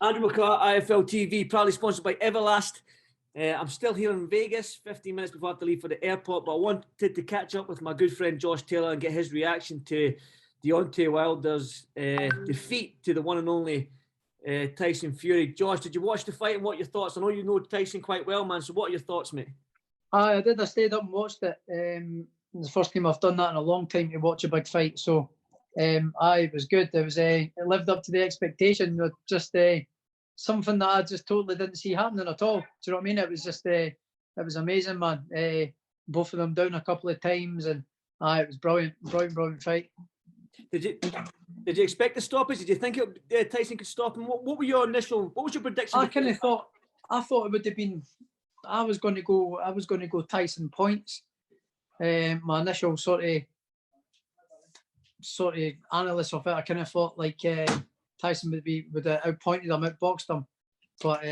Andrew McCART, IFL TV, proudly sponsored by Everlast. I'm still here in Vegas, 15 minutes before I have to leave for the airport, but I wanted to catch up with my good friend Josh Taylor and get his reaction to Deontay Wilder's defeat to the one and only Tyson Fury. Josh, did you watch the fight and what are your thoughts? I know you know Tyson quite well, man, so what are your thoughts, mate? I did. I stayed up and watched it. It's the first time I've done that in a long time to watch a big fight, so it was good. It lived up to the expectation. Just something that I just totally didn't see happening at all. Do you know what I mean? It was just it was amazing, man. Both of them down a couple of times, and it was brilliant fight. Did you expect the stoppage? Did you think Tyson could stop him? What was your prediction? I thought it would have been. I was going to go Tyson points. My initial sort of analyst of it, I kind of thought like Tyson would have outpointed him, outboxed him. But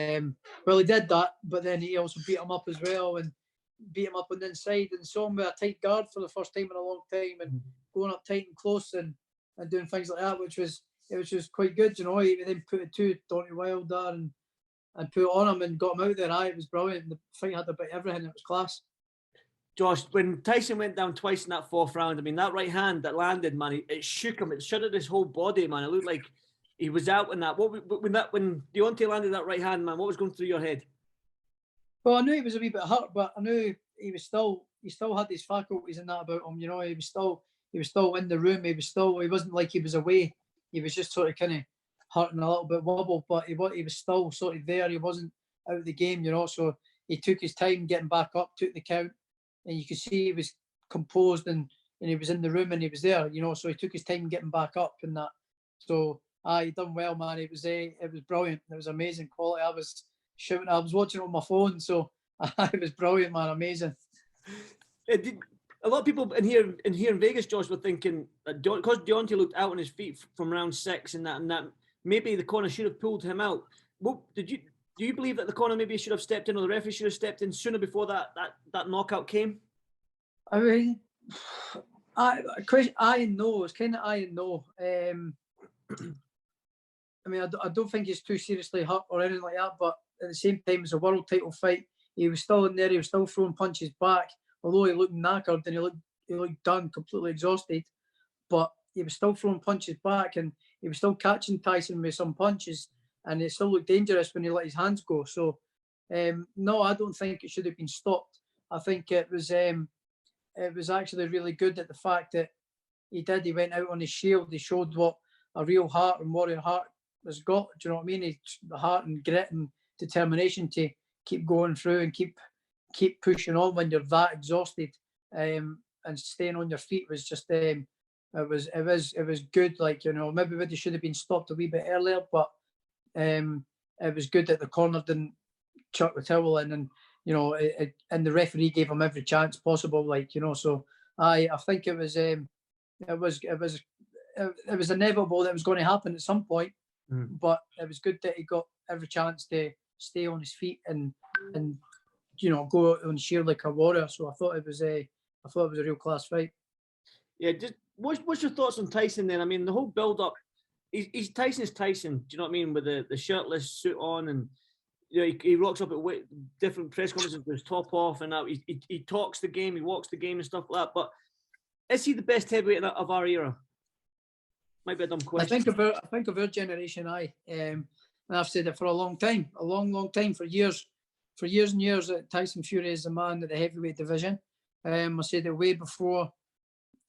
well, he did that, but then he also beat him up as well and beat him up on the inside and saw him with a tight guard for the first time in a long time and going up tight and close and doing things like that, which was quite good, you know. He then put it to Deontay Wilder and put it on him and got him out there. It was brilliant. The fight had a bit of everything. It was class. Josh, when Tyson went down twice in that fourth round, I mean, that right hand that landed, man, it shook him. It shuddered his whole body, man. It looked like he was out in that. When Deontay landed that right hand, man, what was going through your head? Well, I knew he was a wee bit hurt, but I knew he still had his faculties and that about him. You know, he was still in the room. He wasn't like he was away. He was just sort of kind of hurting a little bit, wobble, but he was still sort of there. He wasn't out of the game, you know. So he took his time getting back up, took the count, and you could see he was composed and he was in the room and he was there, you know. So he took his time getting back up and that. So he done well, man. It was brilliant. It was amazing quality. I was shouting. I was watching it on my phone, so it was brilliant, man. Amazing. A lot of people in here in Vegas, Josh, were thinking that because Deontay looked out on his feet from round 6 and that maybe the corner should have pulled him out. Do you believe that the corner maybe should have stepped in, or the referee should have stepped in sooner before that knockout came? I mean, I know. It's kind of I know. I mean, I don't think he's too seriously hurt or anything like that, but at the same time, it's a world title fight. He was still in there. He was still throwing punches back, although he looked knackered and he looked done, completely exhausted. But he was still throwing punches back, and he was still catching Tyson with some punches, and it still looked dangerous when he let his hands go. So, no, I don't think it should have been stopped. I think it was actually really good at the fact that he went out on his shield. He showed what a real heart and warrior heart has got. Do you know what I mean? The heart and grit and determination to keep going through and keep pushing on when you're that exhausted, and staying on your feet was just it was good. Like, you know, maybe it should have been stopped a wee bit earlier, but it was good that the corner didn't chuck the towel in, and you know, and the referee gave him every chance possible. Like, you know, so I think it was inevitable that it was going to happen at some point, but it was good that he got every chance to stay on his feet and you know, go out on sheer like a warrior. So I thought it was a real class fight. Yeah, just what's your thoughts on Tyson then? I mean, the whole build up, he's Tyson's Tyson. Do you know what I mean? With the shirtless suit on, and you know, he rocks up at different press conferences with his top off, and now he talks the game, he walks the game and stuff like that. But is he the best heavyweight of our era? Might be a dumb question. I think of our generation, and I've said it for a long time, for years and years, that Tyson Fury is the man at the heavyweight division. I said it way before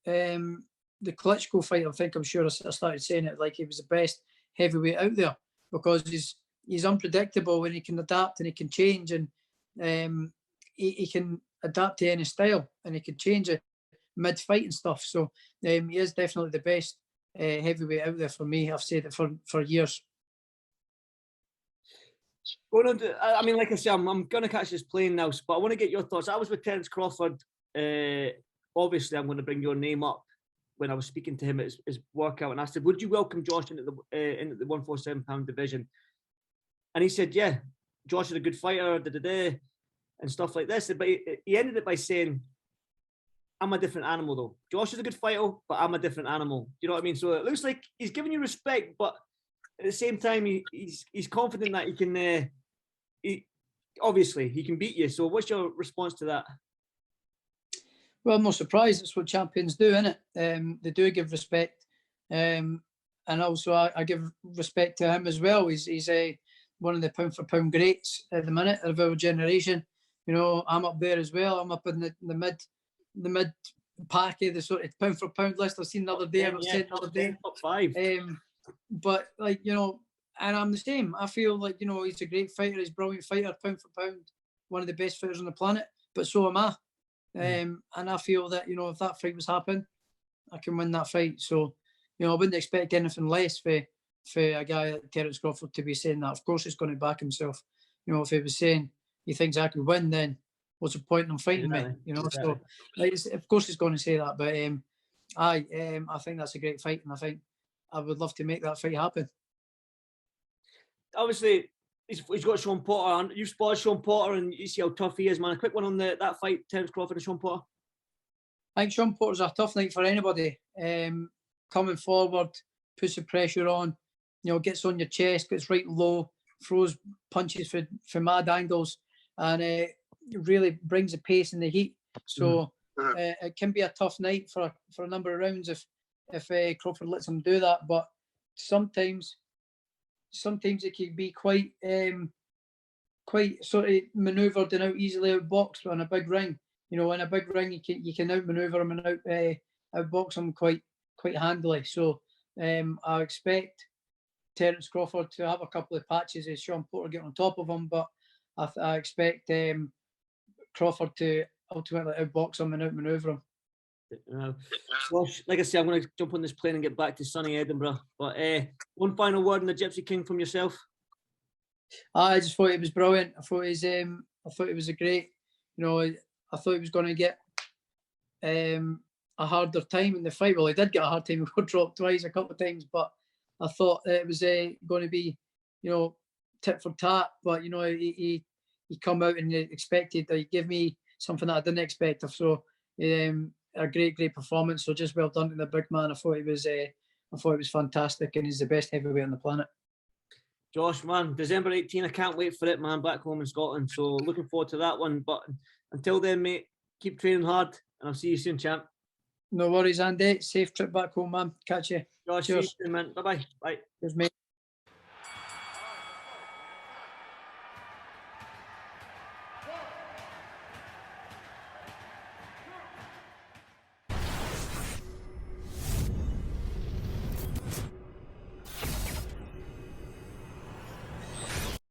the Klitschko fight. I'm sure I started saying it, like he was the best heavyweight out there, because he's unpredictable and he can adapt and he can change, and he can adapt to any style, and he can change it mid-fight and stuff. So he is definitely the best heavyweight out there for me. I've said it for years. I mean, like I said, I'm going to catch this plane now, but I want to get your thoughts. I was with Terence Crawford. Obviously, I'm going to bring your name up when I was speaking to him at his workout, and I said, would you welcome Josh into the 147-pound division? And he said, yeah, Josh is a good fighter, and stuff like this. But he ended it by saying, I'm a different animal, though. Josh is a good fighter, but I'm a different animal. Do you know what I mean? So it looks like he's giving you respect, but at the same time, he's confident that he can. Obviously he can beat you. So what's your response to that? Well, I'm not surprised. It's what champions do, isn't it? They do give respect, and also I give respect to him as well. He's one of the pound for pound greats at the minute of our generation. You know, I'm up there as well. I'm up in the mid pack of the sort of pound for pound list. I've seen the other day. Top 5. But like, you know, and I'm the same. I feel like, you know, he's a great fighter. He's a brilliant fighter, pound for pound, one of the best fighters on the planet. But so am I. And I feel that, you know, if that fight was happening, I can win that fight. So, you know, I wouldn't expect anything less for a guy like Terence Crawford to be saying that. Of course, he's going to back himself. You know, if he was saying he thinks I could win, then what's the point in him fighting me? You know, so like, of course he's going to say that. But I think that's a great fight, and I think I would love to make that fight happen. Obviously, he's got Sean Porter. You've spotted Sean Porter, and you see how tough he is, man. A quick one on that fight, Terence Crawford and Sean Porter. I think Sean Porter's a tough night for anybody. Coming forward, puts the pressure on, you know, gets on your chest, gets right low, throws punches for mad angles, and really brings the pace and the heat. So it can be a tough night for a number of rounds if Crawford lets him do that. But sometimes it can be quite sort of manoeuvred and out easily outboxed on a big ring. You know, in a big ring, you can outmaneuver him and outbox him quite handily. So I expect Terence Crawford to have a couple of patches as Sean Porter get on top of him, but I expect Crawford to ultimately outbox him and outmaneuver him. Well, like I said, I'm going to jump on this plane and get back to sunny Edinburgh. But one final word on the Gypsy King from yourself. I just thought it was brilliant. I thought it was a great. You know, I thought he was going to get a harder time in the fight. Well, he did get a hard time. He got dropped twice, a couple of times, but I thought it was going to be, you know, tit for tat. But you know, he come out and expected. He gave me something that I didn't expect of. So a great performance. So just well done to the big man. I thought it was fantastic, and he's the best heavyweight on the planet. Josh, man, December 18, I can't wait for it, man, back home in Scotland. So looking forward to that one. But until then, mate, keep training hard, and I'll see you soon, champ. No worries, Andy. Safe trip back home, man. Catch you. Josh, see you soon, man. Bye-bye. Bye. Cheers, mate.